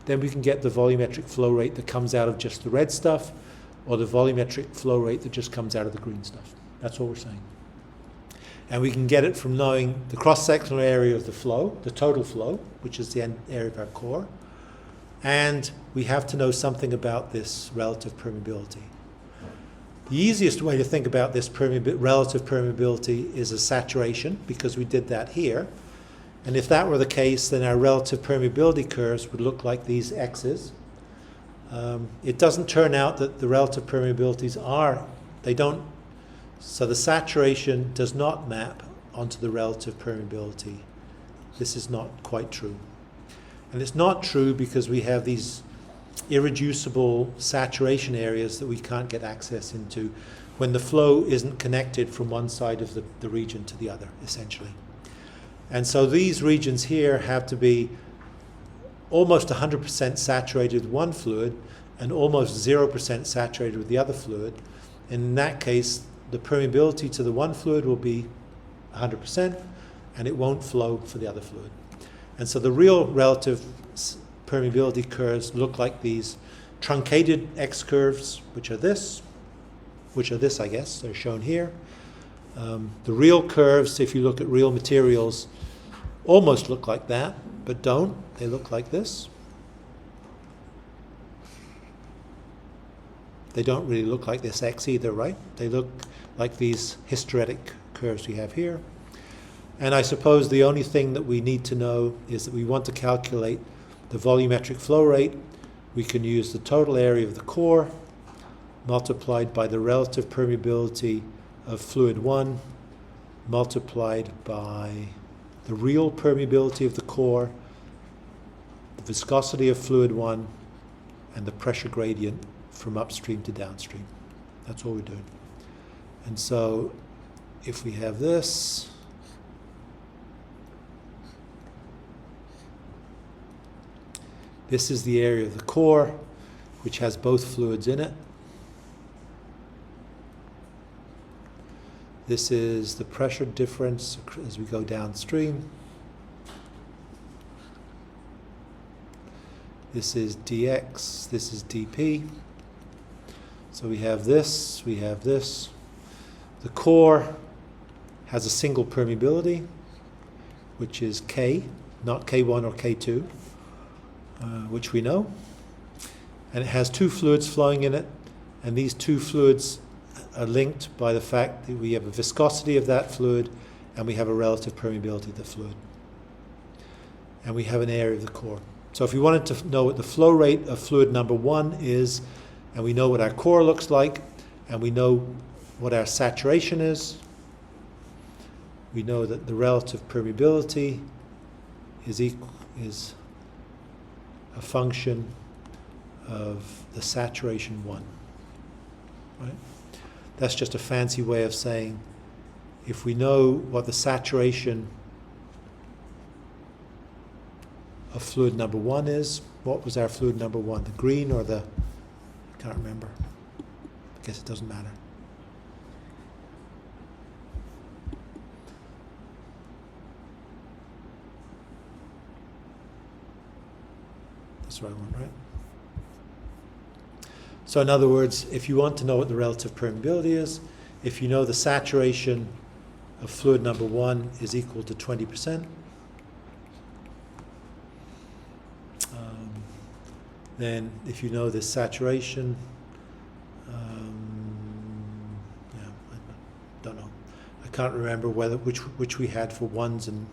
then we can get the volumetric flow rate that comes out of just the red stuff, or the volumetric flow rate that just comes out of the green stuff. That's what we're saying. And we can get it from knowing the cross-sectional area of the flow, the total flow, which is the area of our core, and we have to know something about this relative permeability. The easiest way to think about this relative permeability is a saturation, because we did that here. And if that were the case, then our relative permeability curves would look like these X's. It doesn't turn out that the relative permeabilities so the saturation does not map onto the relative permeability. This is not quite true. And it's not true because we have these irreducible saturation areas that we can't get access into when the flow isn't connected from one side of the region to the other, essentially. And so these regions here have to be almost 100% saturated with one fluid and almost 0% saturated with the other fluid. And in that case, the permeability to the one fluid will be 100%, and it won't flow for the other fluid. And so the real relative permeability curves look like these truncated X curves, which are this, I guess, they're shown here. The real curves, if you look at real materials, almost look like that, but don't. They look like this. They don't really look like this X either, right? They look like these hysteretic curves we have here. And I suppose the only thing that we need to know is that we want to calculate the volumetric flow rate. We can use the total area of the core multiplied by the relative permeability of fluid 1 multiplied by the real permeability of the core, the viscosity of fluid 1, and the pressure gradient from upstream to downstream. That's all we're doing. And so if we have this, this is the area of the core, which has both fluids in it. This is the pressure difference as we go downstream. This is dx, this is dp. So we have this, we have this. The core has a single permeability, which is K, not K1 or K2, which we know. And it has two fluids flowing in it, and these two fluids are linked by the fact that we have a viscosity of that fluid and we have a relative permeability of the fluid. And we have an area of the core. So if we wanted to know what the flow rate of fluid number 1 is, and we know what our core looks like, and we know what our saturation is, we know that the relative permeability is a function of the saturation 1. Right? That's just a fancy way of saying if we know what the saturation of fluid number 1 is, what was our fluid number 1? The green or the, I can't remember. I guess it doesn't matter. That's the right one, right? So in other words, if you want to know what the relative permeability is, if you know the saturation of fluid number 1 is equal to 20%, then if you know the saturation, yeah, I don't know. I can't remember which we had for 1s and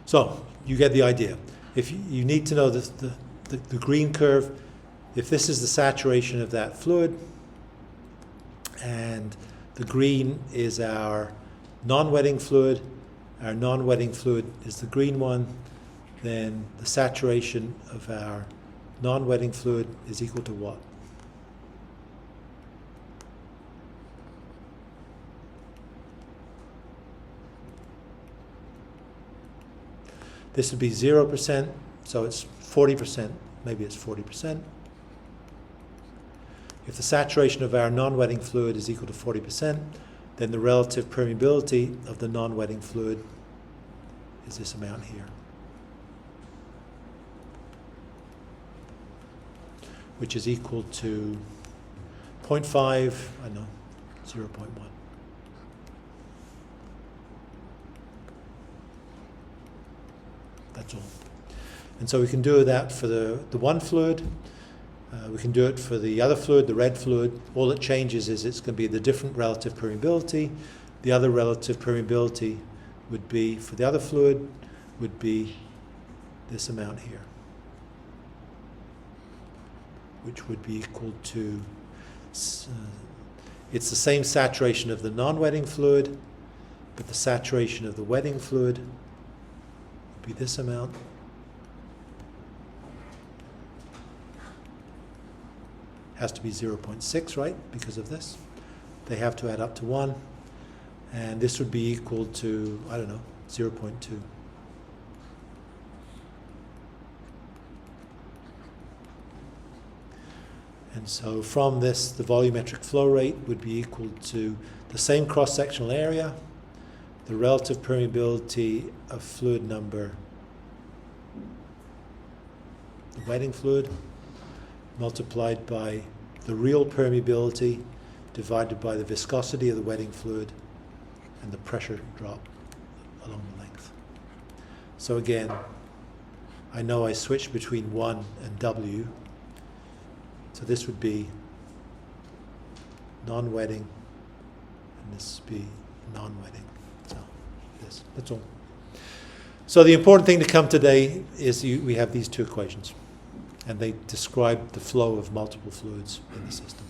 so you get the idea. If you need to know the green curve, if this is the saturation of that fluid, and the green is our non-wetting fluid, our non-wetting fluid is the green one, then the saturation of our non-wetting fluid is equal to what? This would be 0%, so it's 40%, maybe it's 40%. If the saturation of our non-wetting fluid is equal to 40%, then the relative permeability of the non-wetting fluid is this amount here, which is equal to 0.5, I know, 0.1. That's all. And so we can do that for the one fluid. We can do it for the other fluid, the red fluid. All it changes is it's going to be the different relative permeability. The other relative permeability would be, for the other fluid, would be this amount here, which would be equal to, it's the same saturation of the non-wetting fluid, but the saturation of the wetting fluid would be this amount. Has to be 0.6, right, because of this. They have to add up to 1. And this would be equal to, I don't know, 0.2. And so from this, the volumetric flow rate would be equal to the same cross-sectional area, the relative permeability of fluid number, the wetting fluid, multiplied by the real permeability divided by the viscosity of the wetting fluid and the pressure drop along the length. So again, I know I switched between 1 and W, so this would be non-wetting and this would be non-wetting. So that's all. So the important thing to come today is we have these two equations, and they describe the flow of multiple fluids in the system.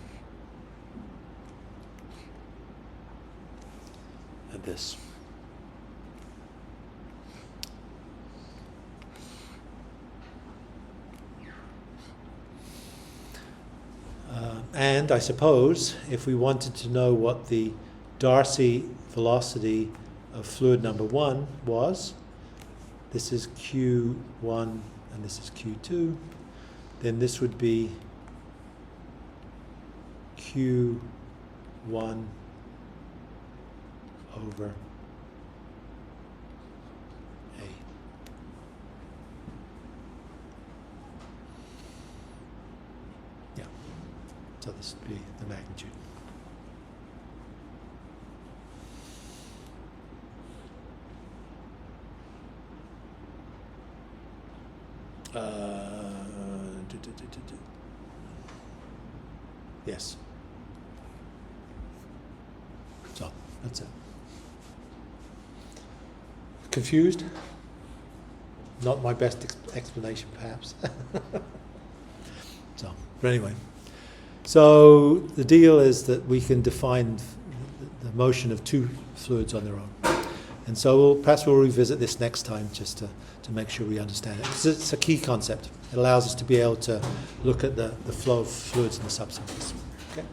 And this. And I suppose if we wanted to know what the Darcy velocity of fluid number 1 was, this is Q1 and this is Q2, then this would be Q1 over A. Yeah, so this would be the magnitude. Yes. So, that's it. Confused? Not my best explanation, perhaps. So, but anyway. So, the deal is that we can define the motion of two fluids on their own. And so perhaps we'll revisit this next time just to make sure we understand it. It's a key concept. It allows us to be able to look at the flow of fluids in the subsurface. Okay.